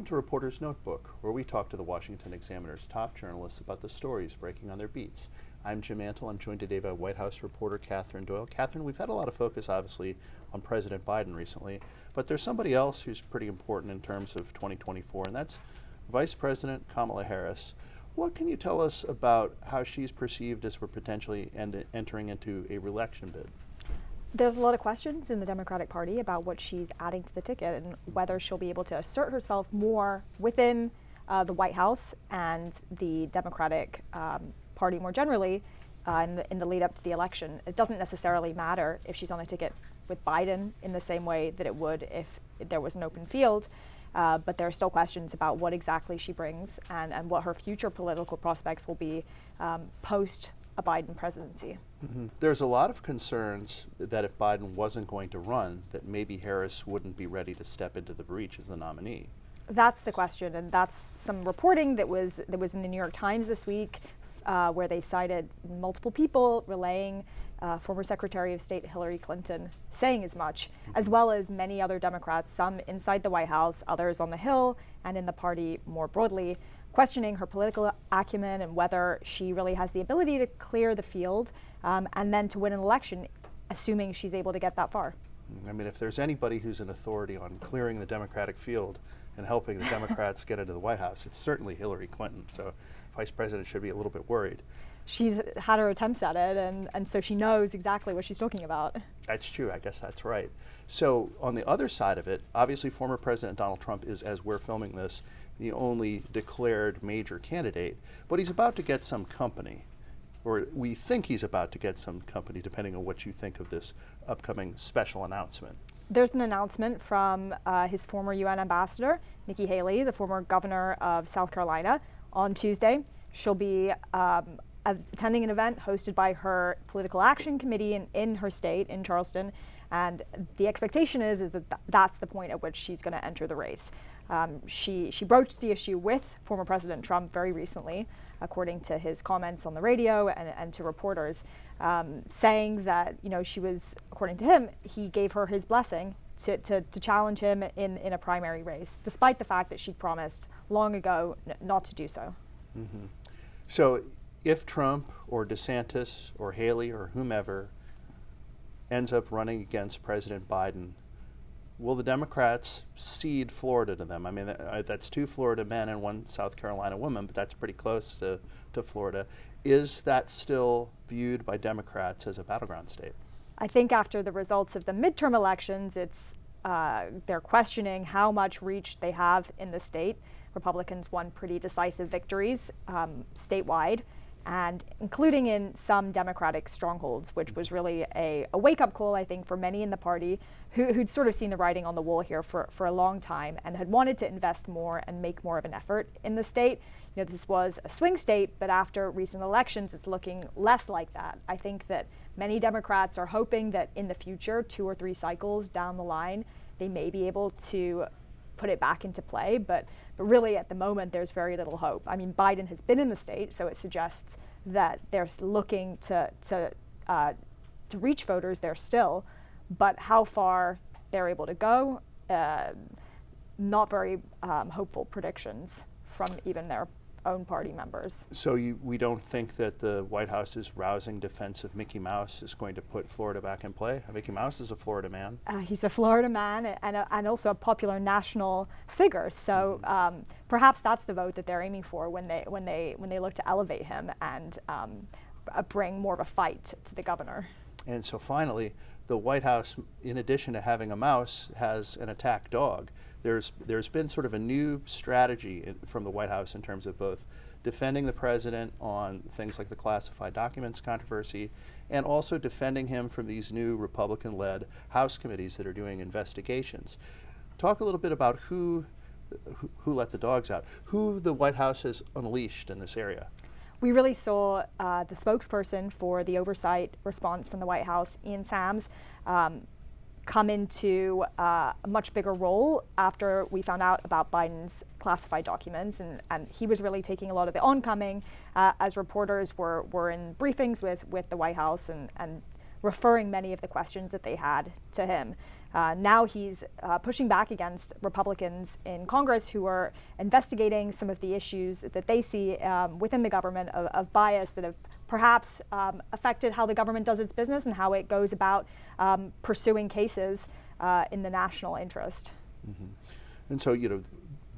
to Reporter's Notebook, where we talk to the Washington Examiner's top journalists about the stories breaking on their beats. I'm Jim Antle. I'm joined today by White House reporter Katherine Doyle. Katherine, we've had a lot of focus, obviously, on President Biden recently, but there's somebody else who's pretty important in terms of 2024, and that's Vice President Kamala Harris. What can you tell us about how she's perceived as we're potentially entering into a re-election bid? There's a lot of questions in the Democratic Party about what she's adding to the ticket and whether she'll be able to assert herself more within the White House and the Democratic Party more generally in the lead up to the election. It doesn't necessarily matter if she's on a ticket with Biden in the same way that it would if there was an open field, but there are still questions about what exactly she brings and what her future political prospects will be post a Biden presidency. Mm-hmm. There's a lot of concerns that if Biden wasn't going to run, that maybe Harris wouldn't be ready to step into the breach as the nominee. That's the question, and that's some reporting that was in the New York Times this week, where they cited multiple people relaying former Secretary of State Hillary Clinton saying as much, as well as many other Democrats, some inside the White House, others on the Hill, and in the party more broadly, questioning her political acumen and whether she really has the ability to clear the field and then to win an election, assuming she's able to get that far. I mean, if there's anybody who's an authority on clearing the Democratic field and helping the Democrats get into the White House, it's certainly Hillary Clinton. So Vice President should be a little bit worried. She's had her attempts at it, and so she knows exactly what she's talking about. That's true. I guess that's right. So on the other side of it, obviously former President Donald Trump is, as we're filming this, the only declared major candidate, but he's about to get some company, or we think he's about to get some company, depending on what you think of this upcoming special announcement. There's an announcement from his former UN ambassador, Nikki Haley, the former governor of South Carolina, on Tuesday. She'll be attending an event hosted by her political action committee in her state, in Charleston, and the expectation is that that's the point at which she's going to enter the race. She broached the issue with former President Trump very recently, according to his comments on the radio and to reporters, saying that, you know, she was, according to him, he gave her his blessing to challenge him in a primary race, despite the fact that she'd promised long ago not to do so. Mm-hmm. So if Trump or DeSantis or Haley or whomever ends up running against President Biden, will the Democrats cede Florida to them? I mean, that's 2 Florida men and 1 South Carolina woman, but that's pretty close to Florida. Is that still viewed by Democrats as a battleground state? I think after the results of the midterm elections, they're questioning how much reach they have in the state. Republicans won pretty decisive victories statewide, and including in some Democratic strongholds, which was really a wake-up call, I think, for many in the party who'd sort of seen the writing on the wall here for a long time and had wanted to invest more and make more of an effort in the state. You know, this was a swing state, but after recent elections, it's looking less like that. I think that many Democrats are hoping that in the future, 2 or 3 cycles down the line, they may be able to put it back into play, but really at the moment there's very little hope. I mean, Biden has been in the state, so it suggests that they're looking to reach voters there still, but how far they're able to go, not very hopeful predictions from even their own party members. So we don't think that the White House's rousing defense of Mickey Mouse is going to put Florida back in play? Mickey Mouse is a Florida man. He's a Florida man and also a popular national figure. So perhaps that's the vote that they're aiming for when they look to elevate him and bring more of a fight to the governor. And so finally, the White House, in addition to having a mouse, has an attack dog. There's been sort of a new strategy from the White House in terms of both defending the president on things like the classified documents controversy and also defending him from these new Republican-led House committees that are doing investigations. Talk a little bit about who let the dogs out, who the White House has unleashed in this area. We really saw the spokesperson for the oversight response from the White House, Ian Sams, come into a much bigger role after we found out about Biden's classified documents, and he was really taking a lot of the oncoming as reporters were in briefings with the White House and referring many of the questions that they had to him. Now he's pushing back against Republicans in Congress who are investigating some of the issues that they see within the government of bias that have perhaps affected how the government does its business and how it goes about pursuing cases in the national interest. Mm-hmm. And so,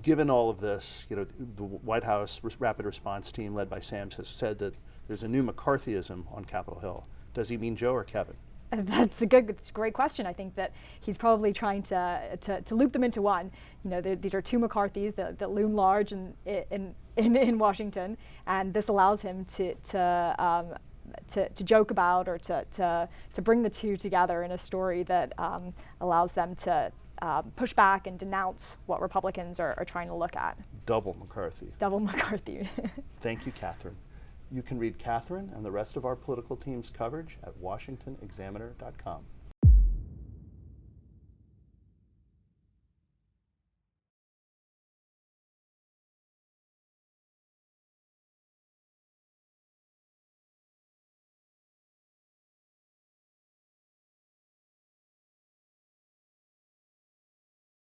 given all of this, the White House Rapid Response Team led by Sam has said that there's a new McCarthyism on Capitol Hill. Does he mean Joe or Kevin? It's a great question. I think that he's probably trying to loop them into one. These are two McCarthys that loom large in Washington, and this allows him to joke about or to bring the two together in a story that allows them to push back and denounce what Republicans are trying to look at. Double McCarthy. Double McCarthy. Thank you, Katherine. You can read Katherine and the rest of our political team's coverage at washingtonexaminer.com.